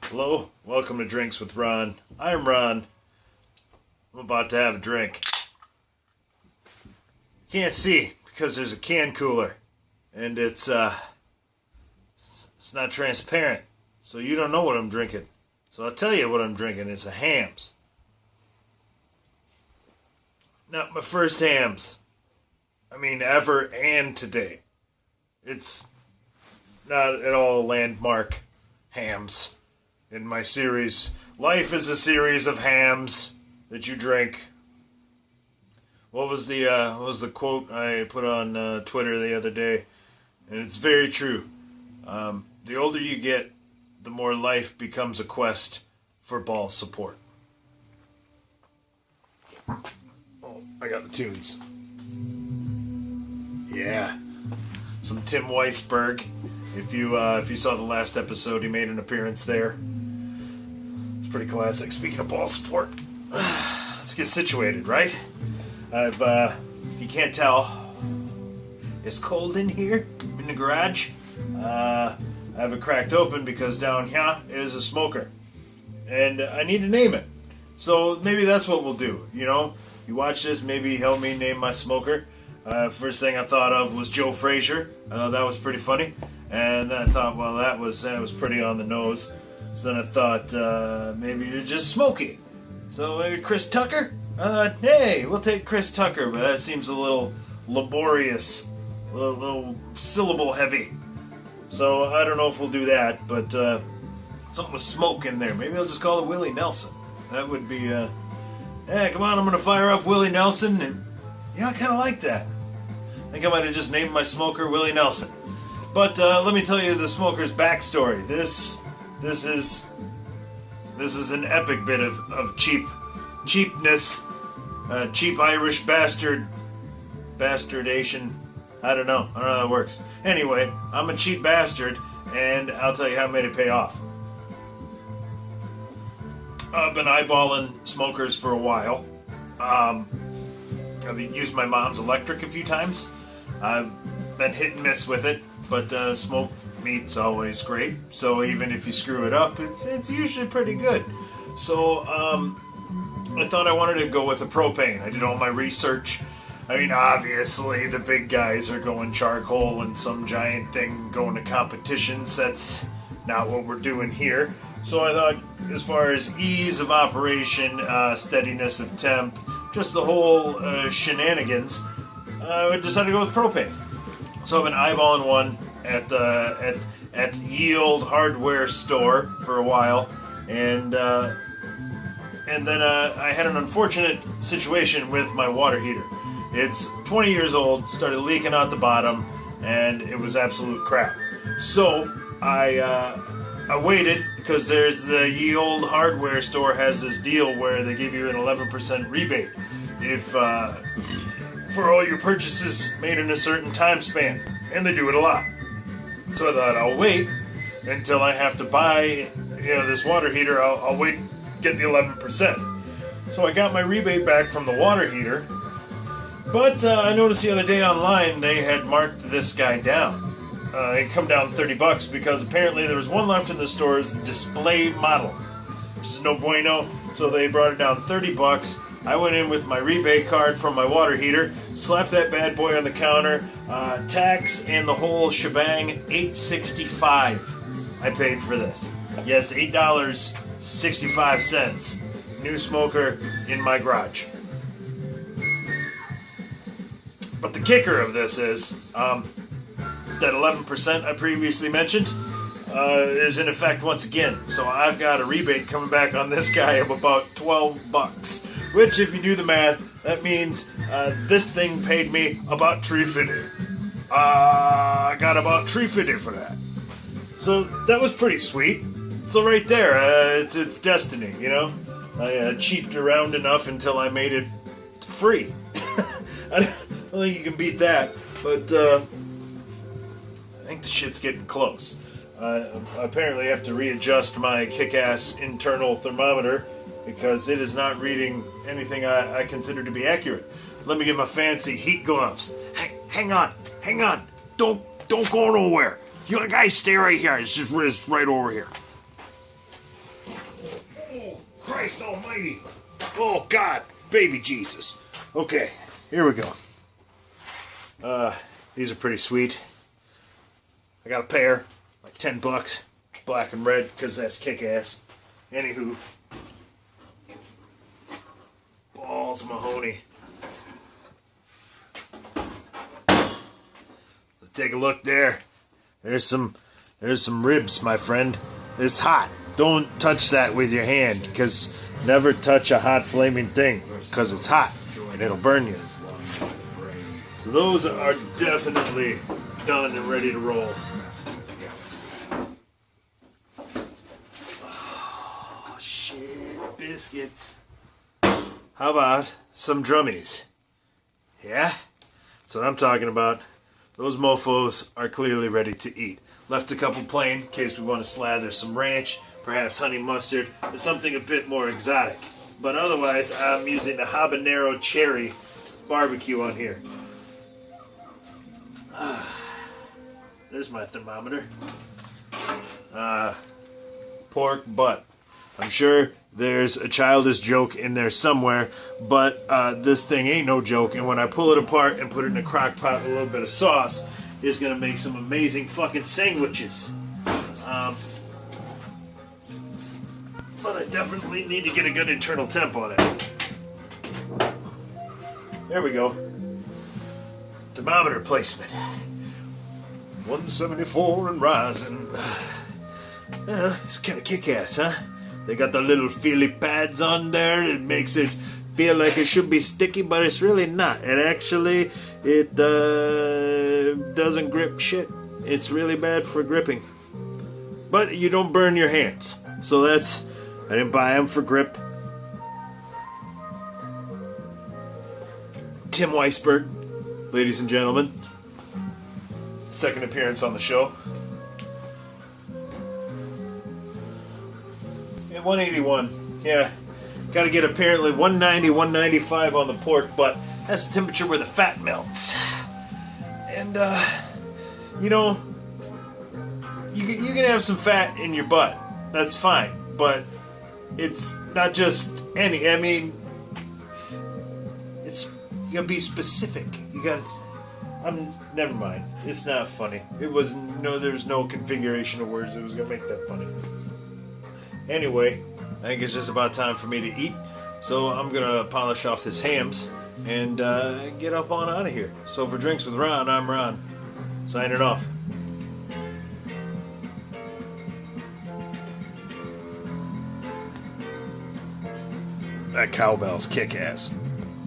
Hello, welcome to Drinks with Ron. I'm Ron. I'm about to have a drink. Can't see because there's a can cooler, and it's not transparent, so you don't know what I'm drinking. So I'll tell you what I'm drinking. It's a Hamm's. Not my first Hamm's. I mean, ever and today. It's not at all a landmark Hamm's. In my series, life is a series of hams that you drink. What was the quote I put on Twitter the other day? And it's very true. The older you get, the more life becomes a quest for ball support. Oh, I got the tunes. Yeah, some Tim Weisberg. If you saw the last episode, he made an appearance there. Pretty classic. Speaking of ball support, let's get situated, right? You can't tell, it's cold in here, in the garage. I have it cracked open because down here is a smoker. And I need to name it. So maybe that's what we'll do, you know? You watch this, maybe help me name my smoker. First thing I thought of was Joe Frazier. I thought that was pretty funny. And then I thought, well, that was pretty on the nose. So then I thought, maybe you're just Smokey. So maybe Chris Tucker? I thought, hey, we'll take Chris Tucker, but that seems a little laborious, a little syllable heavy. So I don't know if we'll do that, but something with smoke in there. Maybe I'll just call it Willie Nelson. That would be, hey, come on, I'm going to fire up Willie Nelson, and I kind of like that. I think I might have just named my smoker Willie Nelson. But let me tell you the smoker's backstory. This is an epic bit of cheapness, cheap Irish bastardation. I don't know how that works. Anyway, I'm a cheap bastard, and I'll tell you how I made it pay off. I've been eyeballing smokers for a while. I've used my mom's electric a few times. I've been hit and miss with it, but smoked meat's always great. So even if you screw it up, it's usually pretty good. So I thought I wanted to go with a propane. I did all my research. I mean, obviously the big guys are going charcoal and some giant thing going to competitions. That's not what we're doing here. So I thought, as far as ease of operation, steadiness of temp, just the whole shenanigans, I decided to go with propane. So I've been eyeballing one at Yield Hardware store for a while, and then I had an unfortunate situation with my water heater. It's 20 years old, started leaking out the bottom, and it was absolute crap. So I waited, because there's the Yield Hardware store has this deal where they give you an 11% rebate if for all your purchases made in a certain time span, and they do it a lot. So I thought, I'll wait until I have to buy, this water heater. I'll wait, get the 11%. So I got my rebate back from the water heater, but I noticed the other day online they had marked this guy down. It come down $30 because apparently there was one left in the store's display model, which is no bueno. So they brought it down $30. I went in with my rebate card from my water heater, slapped that bad boy on the counter, tax and the whole shebang, $8.65 I paid for this. Yes, $8.65. New smoker in my garage. But the kicker of this is, that 11% I previously mentioned is in effect once again. So I've got a rebate coming back on this guy of about $12. Which, if you do the math, that means this thing paid me about $3.50. I got about $3.50 for that. So that was pretty sweet. So right there, it's destiny, I cheaped around enough until I made it free. I don't think you can beat that, but I think the shit's getting close. I apparently have to readjust my kick-ass internal thermometer because it is not reading anything I consider to be accurate. Let me get my fancy heat gloves. Hang on. Don't go nowhere. You guys stay right here. It's right over here. Christ almighty. Oh, God. Baby Jesus. Okay, here we go. These are pretty sweet. I got a pair, like $10, black and red, because that's kick-ass. Anywho, balls mahoney. Let's take a look there. There's some ribs, my friend. It's hot. Don't touch that with your hand, because never touch a hot flaming thing, because it's hot and it'll burn you. So those are definitely done and ready to roll. Oh, shit, biscuits. How about some drummies? Yeah? That's what I'm talking about. Those mofos are clearly ready to eat. Left a couple plain in case we want to slather some ranch, perhaps honey mustard, or something a bit more exotic. But otherwise, I'm using the habanero cherry barbecue on here. There's my thermometer. Pork butt. I'm sure there's a childish joke in there somewhere, but this thing ain't no joke, and when I pull it apart and put it in a crock pot with a little bit of sauce, it's gonna make some amazing fucking sandwiches. But I definitely need to get a good internal temp on it. There we go. Thermometer placement. 174 and rising. It's kind of kick-ass, huh? They got the little feely pads on there. It makes it feel like it should be sticky, but it's really not. It doesn't grip shit. It's really bad for gripping. But you don't burn your hands. So that's... I didn't buy them for grip. Tim Weisberg, ladies and gentlemen. Second appearance on the show. Yeah, 181. Yeah. Gotta get apparently 190, 195 on the pork, but that's the temperature where the fat melts. And, you know, you can have some fat in your butt. That's fine. But it's not just any. I mean, you gotta be specific. You gotta. Never mind. It's not funny. There was no configuration of words that was gonna make that funny. Anyway, I think it's just about time for me to eat. So I'm gonna polish off this hams and get up on out of here. So for Drinks with Ron, I'm Ron. Signing off. That cowbell's kick-ass.